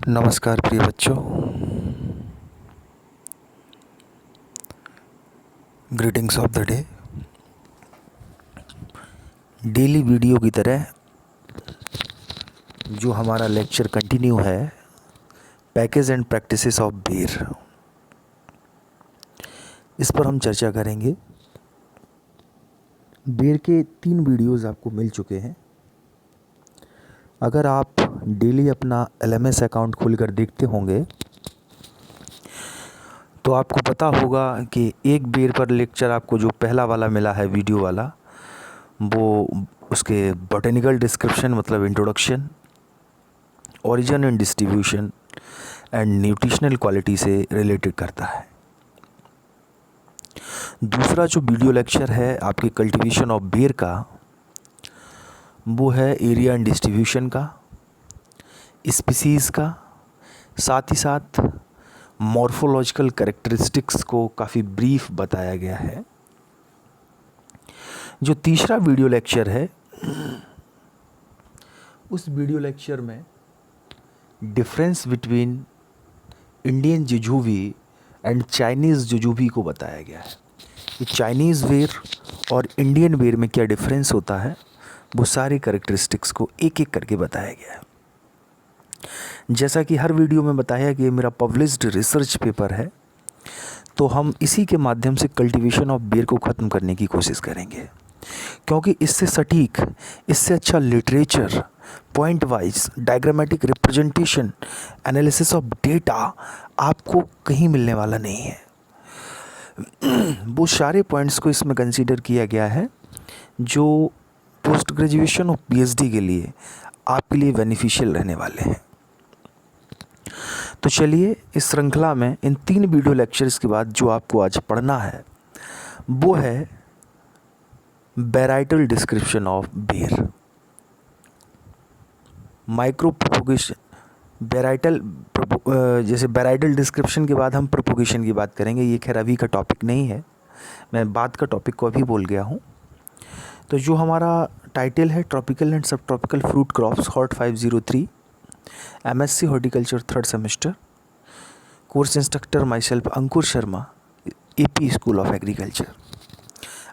नमस्कार प्रिय बच्चों, greetings of the day. Daily video की तरह जो हमारा लेक्चर कंटिन्यू है, पैकेज एंड प्रैक्टिसेस ऑफ बेर, इस पर हम चर्चा करेंगे। बेर के 3 वीडियोस आपको मिल चुके हैं। अगर आप डेली अपना LMS अकाउंट खोलकर देखते होंगे तो आपको पता होगा कि एक बेर पर लेक्चर आपको जो पहला वाला मिला है वीडियो वाला, वो उसके बॉटेनिकल डिस्क्रिप्शन मतलब introduction, origin and distribution and nutritional quality से रिलेटेड करता है। दूसरा जो वीडियो लेक्चर है आपके कल्टीवेशन ऑफ बेर का, वो है एरिया एंड डिस्ट्रीब्यूशन का, स्पीसीज़ का, साथ ही साथ मॉर्फोलॉजिकल कैरेक्टरिस्टिक्स को काफ़ी ब्रीफ बताया गया है। जो तीसरा वीडियो लेक्चर है, उस वीडियो लेक्चर में difference between Indian jujube and Chinese jujube को बताया गया है कि चाइनीज़ बेर और इंडियन बेर में क्या डिफरेंस होता है। वो सारे कैरेक्टरिस्टिक्स को एक एक करके बताया गया है। जैसा कि हर वीडियो में बताया कि ये मेरा पब्लिश्ड रिसर्च पेपर है, तो हम इसी के माध्यम से कल्टीवेशन ऑफ बेर को ख़त्म करने की कोशिश करेंगे, क्योंकि इससे सटीक, इससे अच्छा literature, point wise diagrammatic representation, analysis of data आपको कहीं मिलने वाला नहीं है। वो सारे पॉइंट्स को इसमें कंसीडर किया गया है जो पोस्ट ग्रेजुएशन और PhD के लिए आपके लिए बेनिफिशियल रहने वाले हैं। तो चलिए, इस श्रृंखला में इन 3 वीडियो लेक्चर्स के बाद जो आपको आज पढ़ना है वो है वेराइटल डिस्क्रिप्शन ऑफ बेर। माइक्रो प्रोपोगेशन, वेराइटल, जैसे वेराइटल डिस्क्रिप्शन के बाद हम प्रोपोगेशन की बात करेंगे। ये खैर अभी का टॉपिक नहीं है, मैं बाद का टॉपिक को अभी बोल गया हूँ। तो जो हमारा टाइटल है, ट्रॉपिकल एंड सब tropical fruit crops, hot 503, MSc horticulture 3rd semester, course instructor my self Ankur Sharma, AP school of agriculture.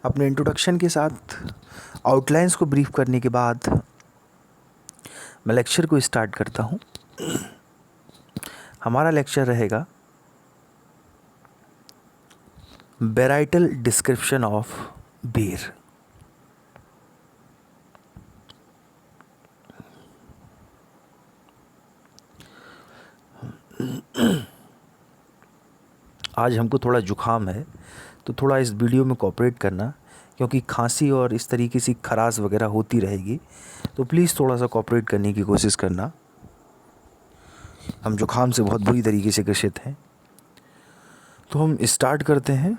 अपने इंट्रोडक्शन के साथ आउटलाइंस को ब्रीफ करने के बाद मैं लेक्चर को स्टार्ट करता हूँ। हमारा लेक्चर रहेगा वेराइटल डिस्क्रिप्शन ऑफ बेर। आज हमको थोड़ा जुखाम है, तो थोड़ा इस वीडियो में कोऑपरेट करना, क्योंकि खांसी और इस तरीके से खराश वगैरह होती रहेगी, तो प्लीज़ थोड़ा सा कोऑपरेट करने की कोशिश करना। हम जुखाम से बहुत बुरी तरीके से ग्रसित हैं। तो हम स्टार्ट करते हैं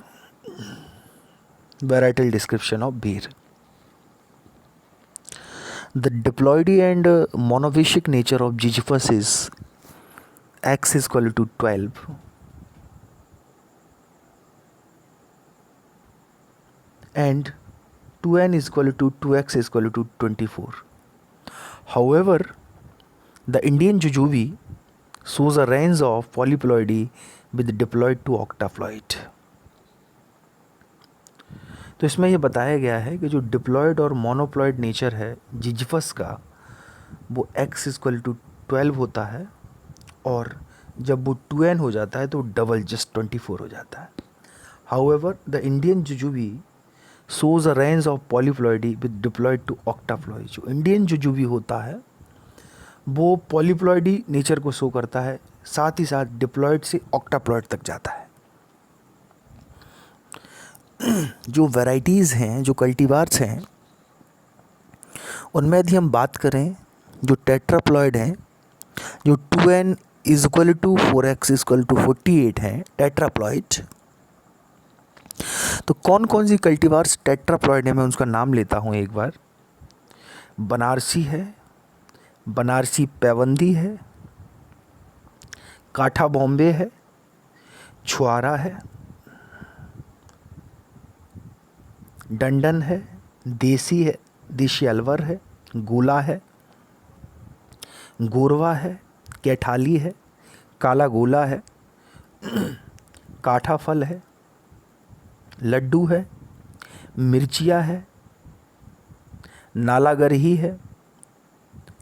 varietal description of ber. The diploidy and मोनोवेशिक nature of Ziziphus is x is equal to 12 and 2n is equal to 2x is equal to 24. However, the Indian jujube shows a range of polyploidy with diploid to octaploid. तो इसमें यह बताया गया है कि जो diploid और मोनोप्लॉइड nature है जिजिफस का, वो x is equal to 12 होता है, और जब वो 2n हो जाता है तो डबल जस्ट 24 हो जाता है। However the Indian jujube shows a range of polyploidy with diploid to octoploid. जो इंडियन जुजुबी होता है वो पॉलीप्लॉइडी नेचर को शो करता है, साथ ही साथ डिप्लॉइड से ऑक्टाप्लॉइड तक जाता है। जो वैराइटीज़ हैं, जो कल्टीवार्स हैं, उनमें यदि हम बात करें, जो टेट्राप्लॉइड हैं, जो 2n is equal to 4x is equal to 48 है टेट्राप्लॉइड। तो कौन कौन सी कल्टीवार्स टेट्राप्लॉइड है, मैं उसका नाम लेता हूँ एक बार। बनारसी है, बनारसी पैवंदी है, काठा बॉम्बे है, छुआरा है, डंडन है, देसी है, देशी अलवर है, गोला है, गोरवा है, कैठाली है, काला गोला है, काठा फल है, लड्डू है, मिर्चिया है, नालागरही है,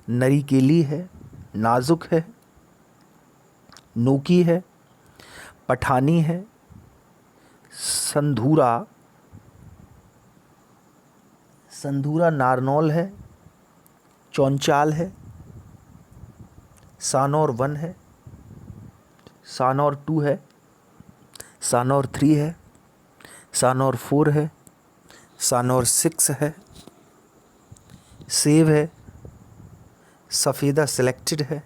नरी केली है, नाजुक है, नोकी है, पठानी है, संधूरा नारनौल है, चौंचाल है, सानौर 1 है, सानौर 2 है, सानौर 3 है, सानौर 4 है, सानौर 6 है, सेब है, सफ़ेदा सिलेक्टेड है,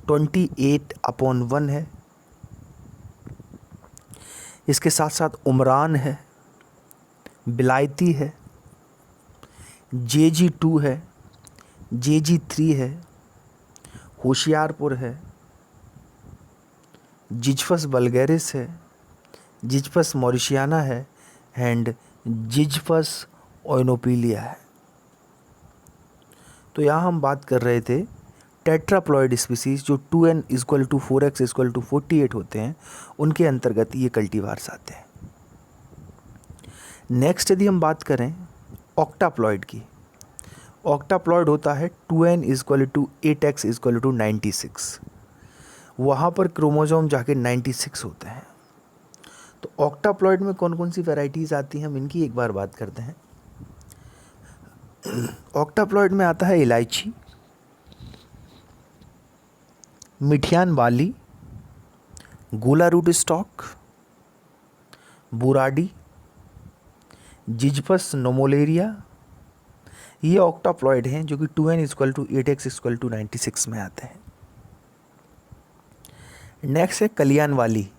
28/1 है। इसके साथ साथ उमरान है, बिलायती है, JG2 है, JG3 है, होशियारपुर है, जिजफस वल्गैरिस है, जिजफस मॉरिशियाना है एंड जिजफस ओइनोपिलिया है। तो यहाँ हम बात कर रहे थे टेट्राप्लॉइड स्पीसीज जो 2n = 4x = 48 होते हैं, उनके अंतर्गत ये कल्टीवार्स आते हैं। नेक्स्ट यदि हम बात करें ऑक्टाप्लॉइड की, ऑक्टाप्लॉइड होता है 2n = 8x = 96, वहाँ पर क्रोमोसोम जाके 96 होते हैं। तो ऑक्टाप्लॉइड में कौन कौन सी वैरायटीज़ आती हैं, हम इनकी एक बार बात करते हैं। ऑक्टाप्लॉइड में आता है इलायची, मिठियान वाली, गोला रूट स्टॉक, बुराडी, जिजपस नोमोलेरिया, ये ऑक्टाप्लॉइड हैं जो कि 2n = 8x = 96 में आते हैं। नेक्स्ट है कलियान वाली।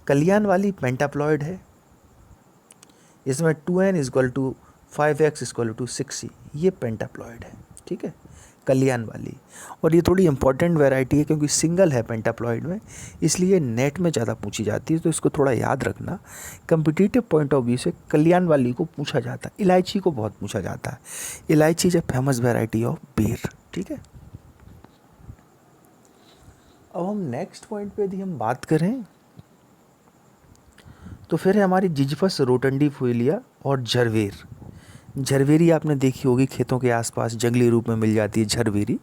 कलियान वाली पेंटाप्लॉइड है, इसमें 2n = 5x = 60, ये पेंटाप्लॉइड है, ठीक है, कलियान वाली। और ये थोड़ी इंपॉर्टेंट वैरायटी है क्योंकि सिंगल है पेंटाप्लॉइड में, इसलिए नेट में ज़्यादा पूछी जाती है, तो इसको थोड़ा याद रखना। कम्पिटिटिव पॉइंट ऑफ व्यू से कलियान वाली को पूछा जाता है, इलायची को बहुत पूछा जाता है। इलायची is a famous variety of बेर, ठीक है। अब हम नेक्स्ट पॉइंट पे यदि हम बात करें तो फिर है हमारी जिजफस रोटंडीफोलिया और झरवेर। झरवेरी आपने देखी होगी, खेतों के आसपास जंगली रूप में मिल जाती है झरवेरी।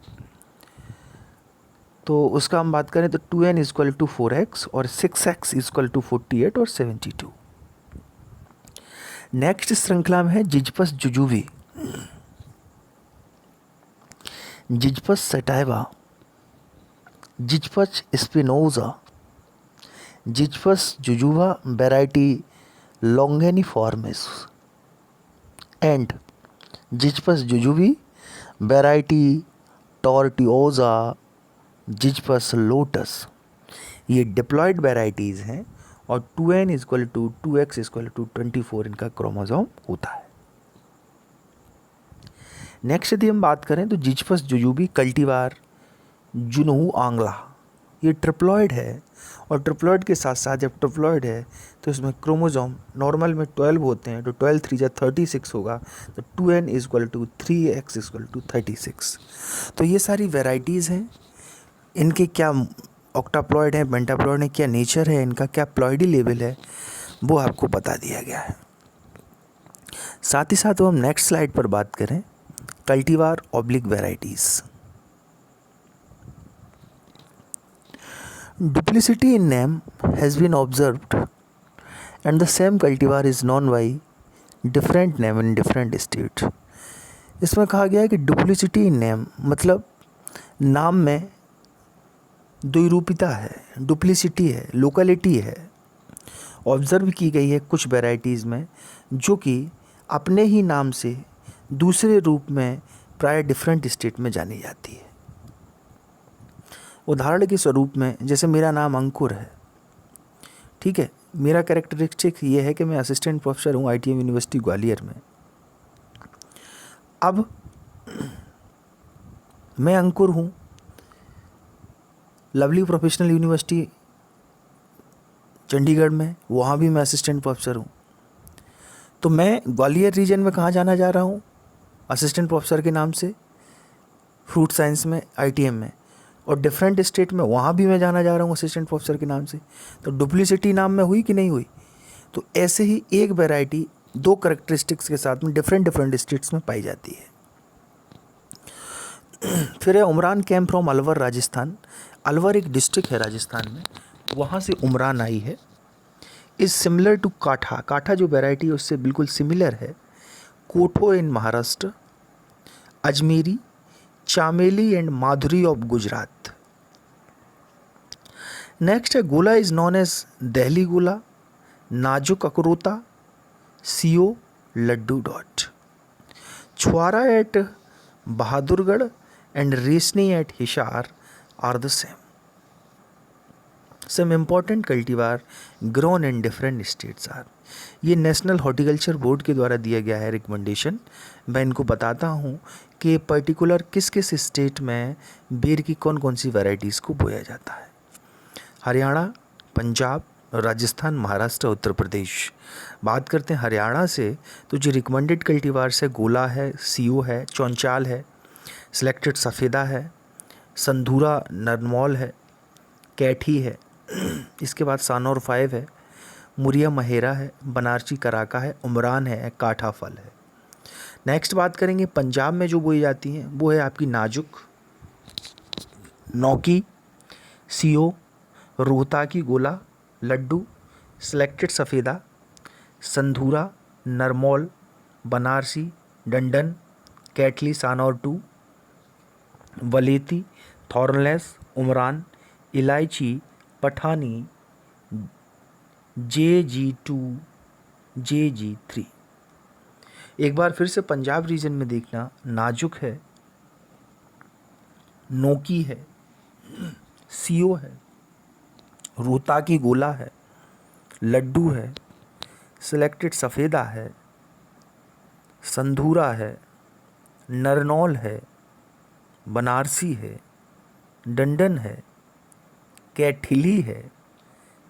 तो उसका हम बात करें तो 2n = 4x और 6x = 48 और 72। नेक्स्ट श्रृंखला में है Ziziphus jujube, Ziziphus sativa, Ziziphus spinosa, Ziziphus jujuba variety लॉन्गेनिफॉर्मिस and Ziziphus jujube variety tortuosa, Ziziphus lotus. ये डिप्लॉयड वैरायटीज़ हैं और 2n = 2x = 24 इनका क्रोमोसोम होता है। नेक्स्ट यदि हम बात करें तो जिजपस जुजुबी कल्टीवार जुनहू आंगला, ये ट्रिप्लॉयड है और ट्रिप्लॉयड के साथ साथ जब ट्रिप्लॉयड है तो इसमें क्रोमोसोम नॉर्मल में 12 होते हैं, तो 12 3 × 36 होगा, तो 2n = 3x = 36। तो ये सारी वैरायटीज़ हैं, इनके क्या ऑक्टाप्लॉयड है, पेंटाप्लॉयड है, क्या नेचर है इनका, क्या प्लॉयडी लेवल है, वो आपको बता दिया गया है। साथ ही साथ हम नेक्स्ट स्लाइड पर बात करें cultivar oblique varieties. Duplicity in name has been observed and the same cultivar is known by different name in different state। इसमें कहा गया है कि डुप्लिसिटी इन नेम मतलब नाम में द्विरूपिता है, डुप्लिसिटी है, लोकलिटी है, ऑब्ज़र्व की गई है कुछ वैरायटीज़ में जो कि अपने ही नाम से दूसरे रूप में प्राय डिफरेंट स्टेट में जानी जाती है। उदाहरण के स्वरूप में जैसे मेरा नाम अंकुर है, ठीक है, मेरा कैरेक्टरिस्टिक ये है कि मैं असिस्टेंट प्रोफेसर हूँ ITM यूनिवर्सिटी ग्वालियर में। अब मैं अंकुर हूँ लवली प्रोफेशनल यूनिवर्सिटी चंडीगढ़ में, वहाँ भी मैं असिस्टेंट प्रोफेसर हूँ। तो मैं ग्वालियर रीजन में कहाँ जाना जा रहा हूँ, असिस्टेंट प्रोफेसर के नाम से फ्रूट साइंस में ITM में, और डिफरेंट स्टेट में वहाँ भी मैं जाना जा रहा हूँ असिस्टेंट प्रोफेसर के नाम से, तो डुप्लीसिटी नाम में हुई कि नहीं हुई। तो ऐसे ही एक वैरायटी दो करेक्टरिस्टिक्स के साथ में डिफरेंट डिफरेंट स्टेट्स में पाई जाती है। फिर है उमरान कैम फ्रॉम अलवर राजस्थान। अलवर एक डिस्ट्रिक्ट है राजस्थान में, वहाँ से उमरान आई है। इज़ सिमिलर टू काठा, काठा जो वैरायटी है उससे बिल्कुल सिमिलर है। कोठो in Maharashtra, Ajmeri, Chameli and Madhuri of Gujarat. Next है Gola is known as Delhi Gola, Nazuk Akrota, सीओ लड्डू डॉट। Chhuara at Bahadurgarh and Resni at Hisar are the same. Some important cultivar grown in different states are. ये नेशनल हॉर्टिकल्चर बोर्ड के द्वारा दिया गया है रिकमेंडेशन। मैं इनको बताता हूँ कि पर्टिकुलर किस किस स्टेट में बेर की कौन कौन सी वैरायटीज़ को बोया जाता है। हरियाणा, पंजाब, राजस्थान, महाराष्ट्र, उत्तर प्रदेश। बात करते हैं हरियाणा से, तो जो रिकमेंडेड कल्टीवार्स है गोला है, सीओ है, चौंचाल है, सिलेक्टेड सफ़ेदा है, संधूरा नरमौल है, कैठी है, इसके बाद सानौर 5 है, मुरिया महेरा है, बनारसी कराका है, उमरान है, काठा फल है। नेक्स्ट बात करेंगे पंजाब में जो बोई जाती हैं वो है आपकी नाजुक, नौकी, सीओ, रोहताकी गोला, लड्डू, सिलेक्टेड सफ़ेदा, संधूरा, नरमौल, बनारसी, डंडन, कैटली, सानौर 2, वलेती, थॉर्नलेस, उमरान, इलायची, पठानी, JG2, JG3। एक बार फिर से पंजाब रीजन में देखना, नाजुक है, नोकी है, सीओ है, रोहताकी गोला है, लड्डू है, सिलेक्टेड सफ़ेदा है, संधूरा है, नरनौल है, बनारसी है, डंडन है, कैठिली है,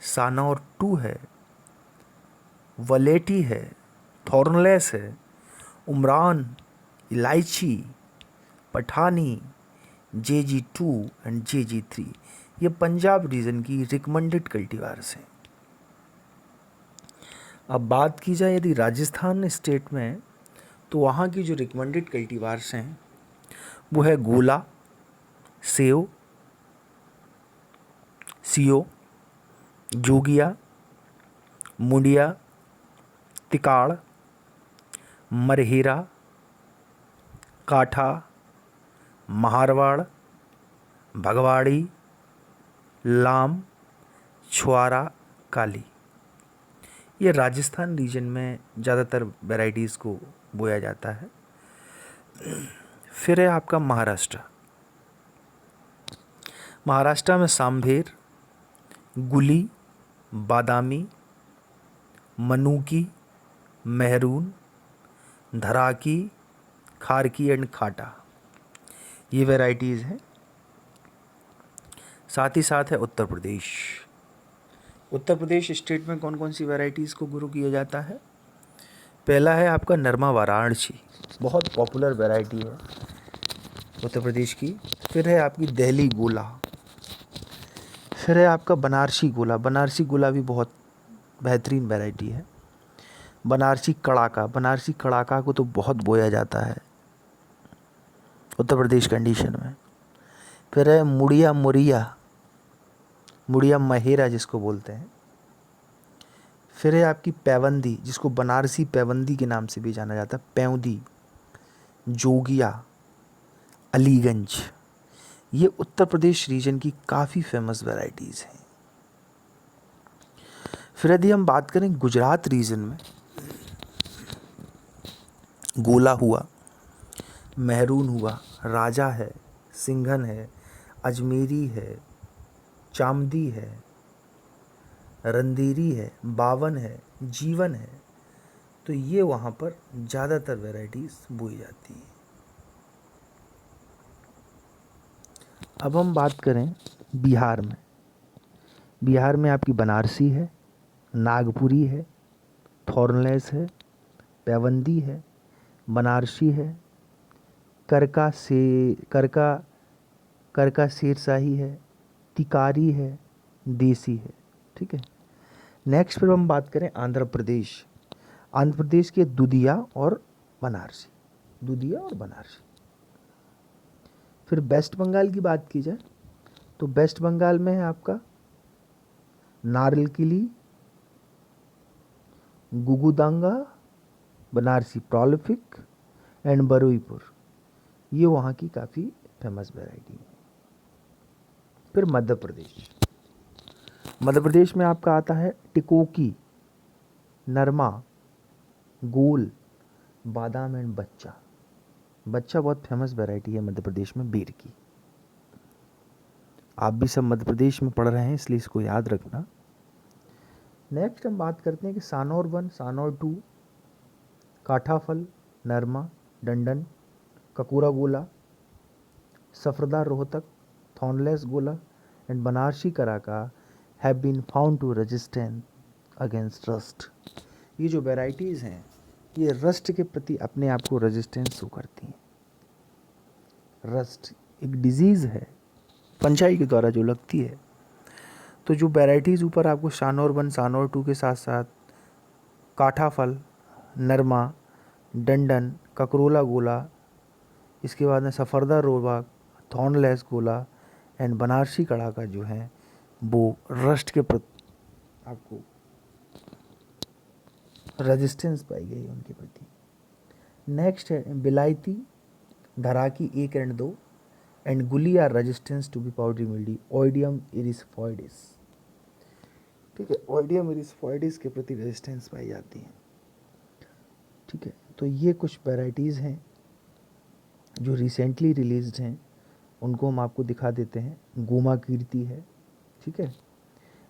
सानौर 2 है, वलेटी है, थॉर्नलेस है, उमरान, इलायची, पठानी, JG2 एंड JG3। ये पंजाब रीजन की रिकमेंडेड कल्टीवार्स हैं। अब बात की जाए यदि राजस्थान स्टेट में, तो वहाँ की जो रिकमेंडेड कल्टीवार्स हैं वो है गोला, सेव, सीओ, जोगिया, मुंडिया, तिकाड़, मरहेरा, काठा, महारवाड़, भगवाड़ी, लाम, छुआरा, काली। ये राजस्थान रीजन में ज़्यादातर वैराइटीज़ को बोया जाता है। फिर है आपका महाराष्ट्र। महाराष्ट्र में सांभेर, गुली, बादामी, मनुकी, मेहरून, धराकी, खारकी एंड खाटा, ये वैराइटीज़ हैं। साथ ही साथ है उत्तर प्रदेश। उत्तर प्रदेश स्टेट में कौन कौन सी वैराइटीज़ को ग्रो किया जाता है। पहला है आपका नरमा वाराणसी, बहुत पॉपुलर वैरायटी है उत्तर प्रदेश की। फिर है आपकी दिल्ली गोला। फिर है आपका बनारसी गोला। बनारसी गोला भी बहुत बेहतरीन वैरायटी है। बनारसी कड़ाका, बनारसी कड़ाका को तो बहुत बोया जाता है उत्तर प्रदेश कंडीशन में। फिर है मुड़िया मुरिया, मुड़िया महेरा जिसको बोलते हैं। फिर है आपकी पैवंदी, जिसको बनारसी पैवंदी के नाम से भी जाना जाता है, पैवंदी, जोगिया, अलीगंज। ये उत्तर प्रदेश रीजन की काफ़ी फेमस वैराइटीज़ हैं। फिर यदि हम बात करें गुजरात रीजन में, गोला हुआ, मेहरून हुआ, राजा है, सिंघन है, अजमेरी है, चामदी है, रंदेरी है, बावन है, जीवन है, तो ये वहाँ पर ज़्यादातर वैराइटीज़ बोई जाती है। अब हम बात करें बिहार में। बिहार में आपकी बनारसी है, नागपुरी है, थॉर्नलेस है, पैवंदी है, बनारसी है, करका करका शेरशाही है, तिकारी है, देसी है। ठीक है। नेक्स्ट फिर हम बात करें आंध्र प्रदेश। आंध्र प्रदेश के दुधिया और बनारसी, दुधिया और बनारसी। फिर वेस्ट बंगाल की बात की जाए तो वेस्ट बंगाल में है आपका नारलकिली, गुगुदांगा, बनारसी प्रोलिफिक एंड बरुईपुर। ये वहाँ की काफ़ी फेमस वैरायटी है। फिर मध्य प्रदेश। मध्य प्रदेश में आपका आता है टिकोकी, नरमा, गोल, बादाम एंड बच्चा। बच्चा बहुत फेमस वैरायटी है मध्य प्रदेश में बेर की। आप भी सब मध्य प्रदेश में पढ़ रहे हैं इसलिए इसको याद रखना। नेक्स्ट हम बात करते हैं कि सानौर 1, सानौर 2, काठाफल, नरमा, डंडन, ककूरा गोला, सफरदार Rohtak, thornless Gola and Banarasi Karaka have been found to resistant against rust. ये जो वैराइटीज़ हैं ये रस्ट के प्रति अपने आप को रेजिस्टेंस शो करती हैं। रस्ट एक डिजीज़ है फंजाई के द्वारा जो लगती है। तो जो वैराइटीज़ ऊपर आपको सानौर 1, सानौर 2 के साथ साथ काठाफल, नरमा, डंडन, ककरोला गोला, इसके बाद में सफरदा रोबा, थॉर्नलेस गोला एंड बनारसी कड़ा का जो है वो रस्ट के प्रति आपको रेजिस्टेंस पाई गई उनके प्रति। नेक्स्ट है Bilayati, Dharaki 1 and 2 and Guli are resistance to be powdery mildew, Oidium erysiphoides. ठीक है, ओइडियम इरिसफॉइडिस के प्रति रेजिस्टेंस पाई जाती है। ठीक है, तो ये कुछ वैराइटीज़ हैं जो रिसेंटली रिलीज्ड हैं, उनको हम आपको दिखा देते हैं। गोमा कीर्ति है। ठीक है,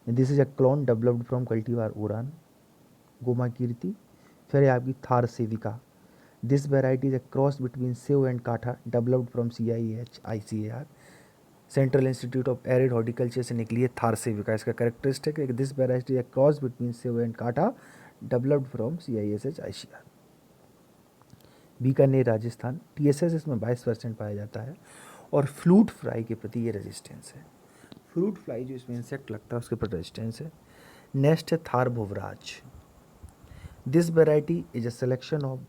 this is a clone developed from cultivar उरान, गोमा कीर्ति। फिर है आपकी Thar Sevika. This variety is a cross between Seb and Katha developed from CIEH central institute of arid horticulture से निकली है थार सेविका। इसका कैरेक्टरिस्टिक है कि this variety is a cross between Seb and Katha developed from CIEH। Bikaner Rajasthan. TSS इसमें 22% पाया जाता है और फ्लूट फ्लाई के प्रति ये रेजिस्टेंस है। फ्रूट फ्लाई जो इसमें इंसेक्ट लगता है उसके प्रति रेजिस्टेंस है। नेक्स्ट है Thar Bhuvraj. This variety is a selection of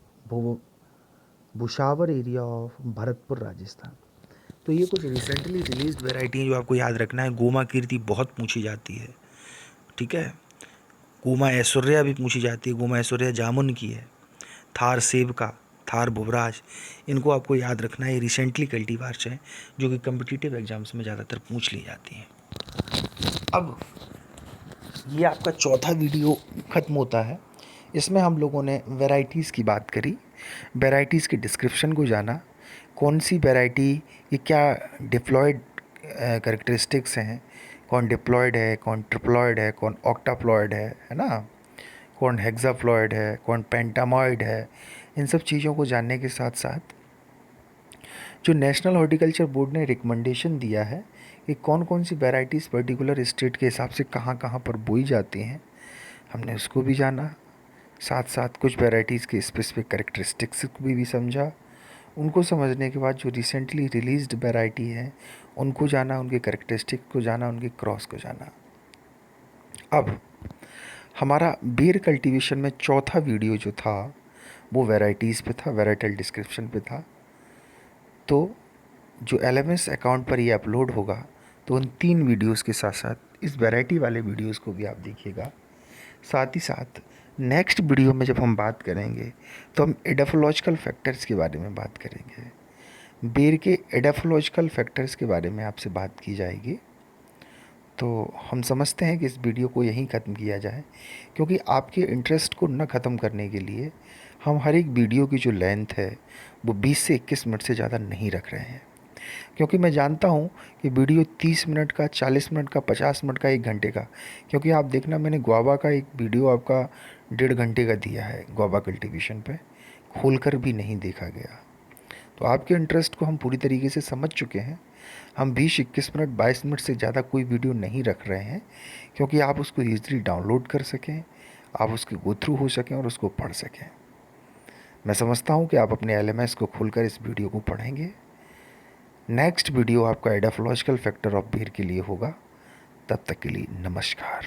Bhusawar area of Bharatpur Rajasthan. तो ये कुछ रिसेंटली रिलीज्ड वेराइटी है जो आपको याद रखना है। गोमा कीर्ति बहुत पूछी जाती है। ठीक है, गोमा ऐश्वर्या भी पूछी जाती है, गोमा ऐश्वर्या जामुन की है। थार सेब का, थार भुवराज, इनको आपको याद रखना है। ये रिसेंटली कल्टीवार्स हैं जो कि कम्पिटिटिव एग्जाम्स में ज़्यादातर पूछ ली जाती हैं। अब ये आपका चौथा वीडियो ख़त्म होता है। इसमें हम लोगों ने वैराइटीज़ की बात करी, वैराइटीज़ के डिस्क्रिप्शन को जाना, कौन सी वैराइटी ये क्या डिप्लॉयड कैरेक्टरिस्टिक्स हैं, कौन डिप्लॉयड है, कौन ट्रिप्लॉयड है, कौन ऑक्टाप्लॉयड है ना, कौन हेक्साप्लॉयड है, कौन पेंटामॉयड है। इन सब चीज़ों को जानने के साथ साथ जो नेशनल हॉर्टिकल्चर बोर्ड ने रिकमेंडेशन दिया है कि कौन कौन सी वैराइटीज़ पर्टिकुलर स्टेट के हिसाब से कहाँ कहाँ पर बोई जाती हैं, हमने उसको भी जाना। साथ साथ कुछ वैराइटीज़ के स्पेसिफिक कैरेक्टरिस्टिक्स भी समझा। उनको समझने के बाद जो रिसेंटली रिलीज्ड वैराइटी है उनको जाना, उनके कैरेक्टरिस्टिक को जाना, उनके क्रॉस को जाना। अब हमारा बेर कल्टीवेशन में चौथा वीडियो जो था वो वैराइटीज़ पे था, वैराइटल डिस्क्रिप्शन पे था। तो जो LMS अकाउंट पर ये अपलोड होगा तो उन 3 वीडियोस के साथ साथ इस वैरायटी वाले वीडियोस को भी आप देखिएगा। साथ ही साथ नेक्स्ट वीडियो में जब हम बात करेंगे तो हम एडाफोलॉजिकल फैक्टर्स के बारे में बात करेंगे। बेर के एडाफोलॉजिकल फैक्टर्स के बारे में आपसे बात की जाएगी। तो हम समझते हैं कि इस वीडियो को यहीं ख़त्म किया जाए, क्योंकि आपके इंटरेस्ट को न ख़त्म करने के लिए हम हर एक वीडियो की जो लेंथ है वो 20 से 21 मिनट से ज़्यादा नहीं रख रहे हैं। क्योंकि मैं जानता हूँ कि वीडियो 30 मिनट का, 40 मिनट का, 50 मिनट का, 1 घंटे का, क्योंकि आप देखना मैंने गुआवा का एक वीडियो आपका 1.5 घंटे का दिया है गुआवा कल्टीवेशन पे, खोलकर भी नहीं देखा गया। तो आपके इंटरेस्ट को हम पूरी तरीके से समझ चुके हैं। हम 20-21 मिनट, 22 मिनट से ज़्यादा कोई वीडियो नहीं रख रहे हैं, क्योंकि आप उसको ईज़िली डाउनलोड कर सकें, आप उसके गो थ्रू हो सकें और उसको पढ़ सकें। मैं समझता हूँ कि आप अपने LMS को खोलकर इस वीडियो को पढ़ेंगे। नेक्स्ट वीडियो आपका एडाफोलॉजिकल फैक्टर ऑफ बेर के लिए होगा। तब तक के लिए नमस्कार।